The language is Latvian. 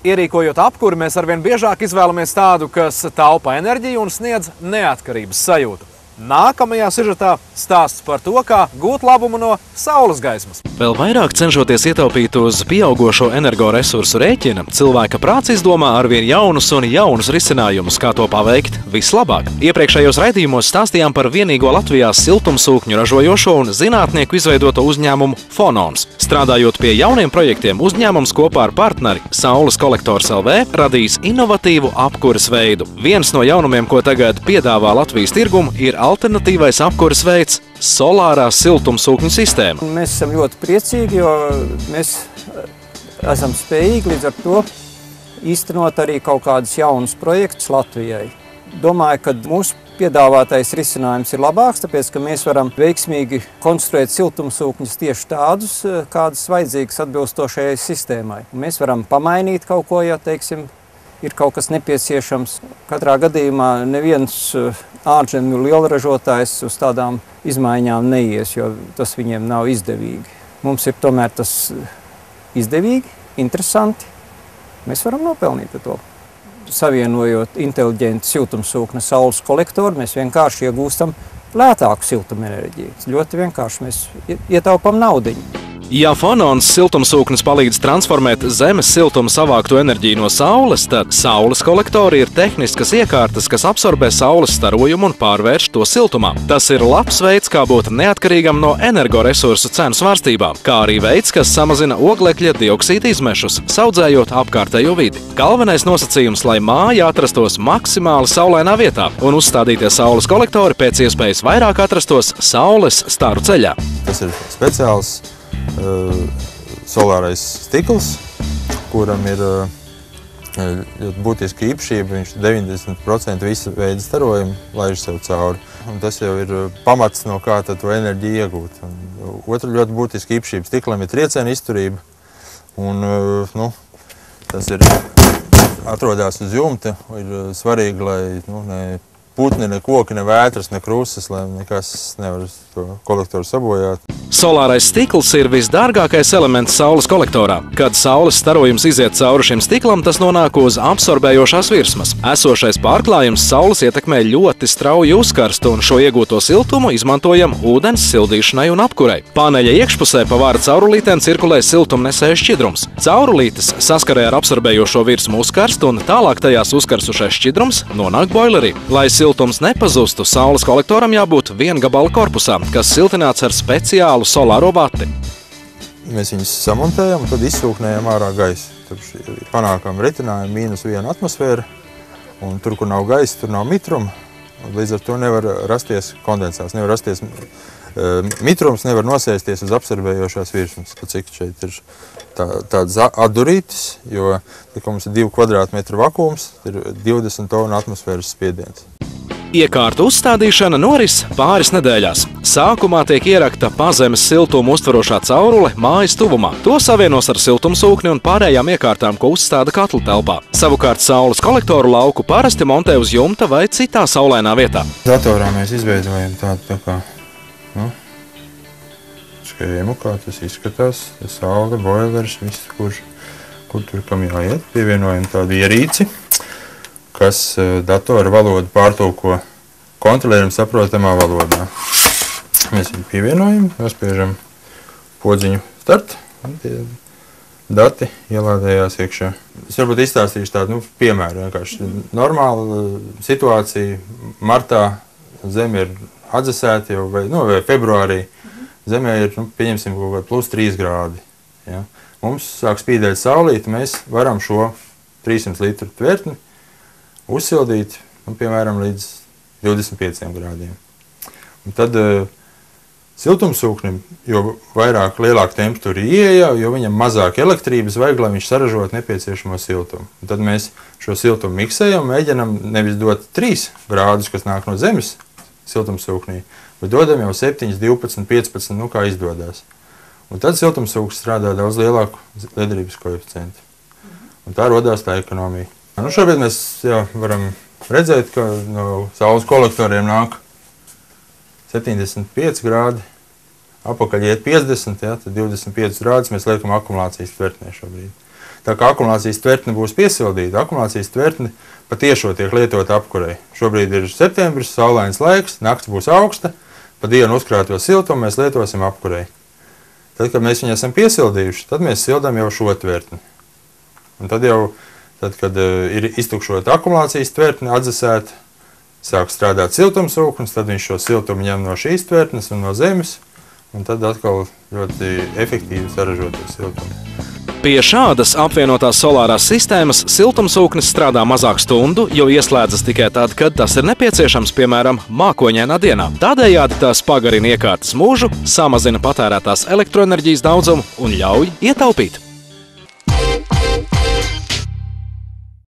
Ierīkojot apkuri, mēs arvien biežāk izvēlamies tādu, kas taupa enerģiju un sniedz neatkarības sajūtu. Nākamajā sižetā stāsts par to, kā gūt labumu no saules gaismas. Vēl vairāk cenšoties ietaupīt uz pieaugošo energoresursu rēķina, cilvēka prāts izdomā arvien jaunus risinājumus, kā to paveikt vislabāk. Iepriekšējos raidījumos stāstījām par vienīgo Latvijā siltumsūkņu ražojošo un zinātnieku izveidoto uzņēmumu Fonons. Strādājot pie jauniem projektiem, uzņēmums kopā ar partneri Saules kolektors LV radīs inovatīvu apkures veidu. Viens no jaunumiem, ko tagad piedāvā Latvijas tirgumu, ir alternatīvais apkures veids – solārā siltumsūkņu sistēma. Mēs esam ļoti priecīgi, jo mēs esam spējīgi līdz ar to īstenot arī kaut kādus jaunus projektus Latvijai. Domāju, ka mūsu piedāvātais risinājums ir labāks, tāpēc, ka mēs varam veiksmīgi konstruēt siltumsūkņus tieši tādus, kādas vajadzīgas atbilstošajai sistēmai. Mēs varam pamainīt kaut ko, ja, teiksim, ir kaut kas nepieciešams. Katrā gadījumā neviens ārzemju lielražotājs uz tādām izmaiņām neies, jo tas viņiem nav izdevīgi. Mums ir tomēr tas izdevīgi, interesanti. Mēs varam nopelnīt ar to. Savienojot inteliģentu siltumsūkņa saules kolektoru, mēs vienkārši iegūstam lētāku siltumenerģiju. Ļoti vienkārši mēs ietaupām naudiņu. Ja Fonons siltumsūknis palīdz transformēt zemes siltumu savākto enerģiju no saules, tad saules kolektori ir tehniskas iekārtas, kas absorbē saules starojumu un pārvērš to siltumā. Tas ir labs veids, kā būt neatkarīgam no energoresursu cenu svārstībām, kā arī veids, kas samazina oglekļa dioksīda izmešus, saudzējot apkārtējo vidi. Galvenais nosacījums, lai māja atrastos maksimāli saulainā vietā un uzstādītie saules kolektori pēc iespējas vairāk atrastos saules staru ceļā. Tas ir speciāls solārais stikls, kuram ir ļoti būtiska īpašība. Viņš 90% visu veidu starojumu laiž sev cauri. Un tas jau ir pamats, no kā tad to enerģiju iegūt. Otra ļoti būtiska īpašība stiklam ir trieciena izturība. Un, tas ir atrodas uz jumta. Ir svarīgi, lai ne putni, ne koki, ne vētras, ne krusas, lai nekas nevar to kolektoru sabojāt. Solārais stikls ir visdārgākais elements saules kolektorā. Kad saules starojums iziet cauri šim stiklam, tas nonāk uz absorbējošās virsmas. Esošais pārklājums saules ietekmē ļoti strauji uzkarstu, un šo iegūto siltumu izmantojam ūdens sildīšanai un apkurei. Paneļa iekšpusē pa vāra caurulītēm cirkulē siltumnesēja šķidrums. Caurulītes saskarē ar absorbējošo virsmu uzkarstu, un tālāk tajās uzkarsušais šķidrums nonāk boilerī. Lai siltums nepazustu, saules kolektoram jābūt viengabala korpusā, kas siltināts ar speciālu solāro bati. Mēs viņus samontējam un tad izsūknējam ārā gaisu. Tur panākam ritinājumu -1 atmosfēra, un tur, kur nav gaisa, tur nav mitruma. Līdz ar to nevar rasties kondensāts, nevar rasties mitrums, nevar nosēsties uz absorbējošās virsmas. Cik šeit ir tāds atdurītis, jo mums ir 2 kvadrātmetru vakums, ir 20 tonu atmosfēras spiediens. Iekārtu uzstādīšana noris pāris nedēļās. Sākumā tiek ierakta pazemes siltumu uztverošā caurule mājas tuvumā. To savienos ar siltumsūkni un pārējām iekārtām, ko uzstāda katla telpā. Savukārt saules kolektoru lauku parasti montē uz jumta vai citā saulainā vietā. Datorā mēs izveidojam tādu tā kā schēmu, kā tas izskatās. Saule, boilers, viss, kur tur kam jāiet. Pievienojam tādu ierīci, kas datora valodu pārtulko kontrolējumu saprotamā valodā. Mēs viņu pievienojam, nospiežam podziņu start, un tie dati ielādējās iekšā. Es varbūt izstāstīšu tādu piemēru. Vienkārši normāla situācija. Martā Zeme ir atdzesēta jau, vai februārī. Zemē ir, pieņemsim, kaut kā +3 grādi. Ja? Mums sāk spīdēt saulīti, mēs varam šo 300 litru tvertni uzsildīt, piemēram, līdz 25 grādiem. Un tad siltumsūknim, jo lielāka temperatūra ieejā, jo viņam mazāk elektrības vajag, lai viņš saražot nepieciešamo siltumu. Un tad mēs šo siltumu miksējam, mēģinam nevis dot 3 grādus, kas nāk no zemes siltumsūknī, bet dodam jau 7, 12, 15, kā izdodas. Un tad siltumsūknis strādā daudz lielāku liederības koeficientu. Un tā rodās tā ekonomija. Šobrīd mēs varam redzēt, ka no saules kolektoriem nāk 75 grādi, apakaļ iet 50, tad 25 grādus mēs liekam akumulācijas tvertnē šobrīd. tā kā akumulācijas tvertne būs piesildīta, akumulācijas tvertne patiešo tiek lietot apkurei. Šobrīd ir septembris, saulains laiks, nakts būs augsta, pa dienu uzkrāto siltumu mēs lietosim apkurei. Tad, kad mēs viņu esam piesildījuši, tad mēs sildām jau šo tvertni. Un tad jau, kad ir iztukšota akumulācijas tvertne, atdzesēta, sāk strādāt siltumsūknis, tad viņš šo siltumu ņem no šīs tvertnes un no zemes, un tad atkal ļoti efektīvi saražot to siltumu. Pie šādas apvienotās solārās sistēmas siltumsūknis strādā mazāk stundu, jo ieslēdzas tikai tad, kad tas ir nepieciešams, piemēram, mākoņainā dienā. Tādējādi tās pagarina iekārtas mūžu, samazina patērētās elektroenerģijas daudzumu un ļauj ietaupīt.